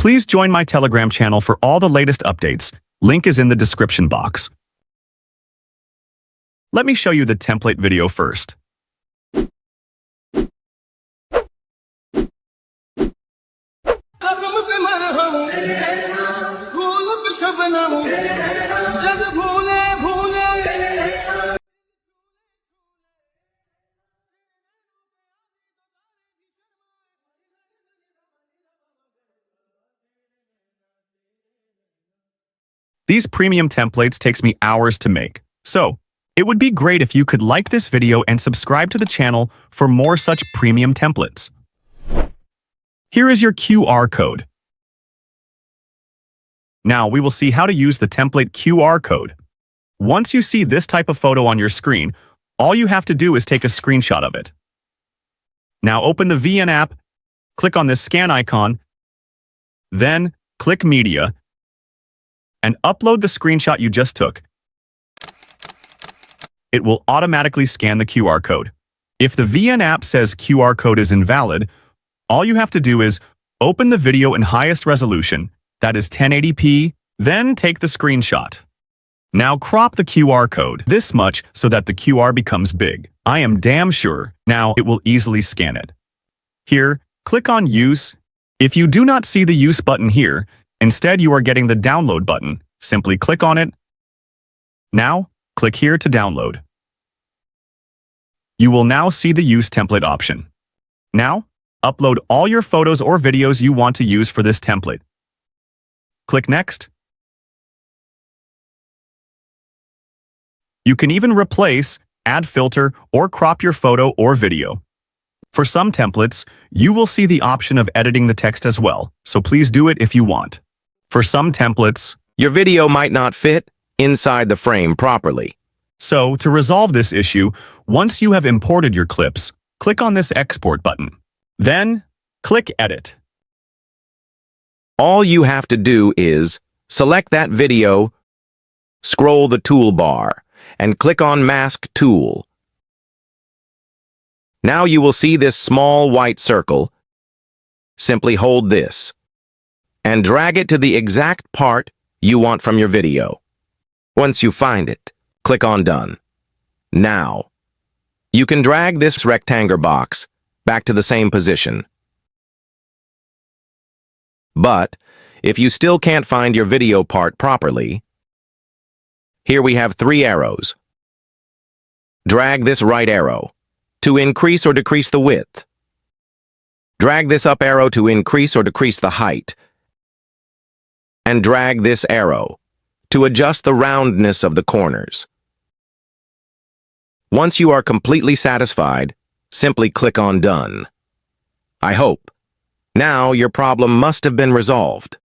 Please join my Telegram channel for all the latest updates. Link is in the description box. Let me show you the template video first. These premium templates takes me hours to make, so it would be great if you could like this video and subscribe to the channel for more such premium templates. Here is your QR code. Now we will see how to use the template QR code. Once you see this type of photo on your screen, all you have to do is take a screenshot of it. Now open the VN app, click on this scan icon, then click Media, and upload the screenshot you just took. It will automatically scan the QR code. If the VN app says QR code is invalid, all you have to do is open the video in highest resolution, that is 1080p, then take the screenshot. Now crop the QR code this much so that the QR becomes big. I am damn sure now it will easily scan it. Here, click on Use. If you do not see the Use button here, instead you are getting the Download button. Simply click on it. Now, click here to download. You will now see the Use Template option. Now, upload all your photos or videos you want to use for this template. Click Next. You can even replace, add filter, or crop your photo or video. For some templates, you will see the option of editing the text as well, so please do it if you want. For some templates, your video might not fit inside the frame properly. So, to resolve this issue, once you have imported your clips, click on this Export button. Then, click Edit. All you have to do is select that video, scroll the toolbar, and click on Mask Tool. Now you will see this small white circle. Simply hold this and drag it to the exact part you want from your video. Once you find it, click on Done. Now, you can drag this rectangular box back to the same position. But if you still can't find your video part properly, here we have 3 arrows. Drag this right arrow to increase or decrease the width. Drag this up arrow to increase or decrease the height. And drag this arrow to adjust the roundness of the corners. Once you are completely satisfied, simply click on Done. I hope. Now your problem must have been resolved.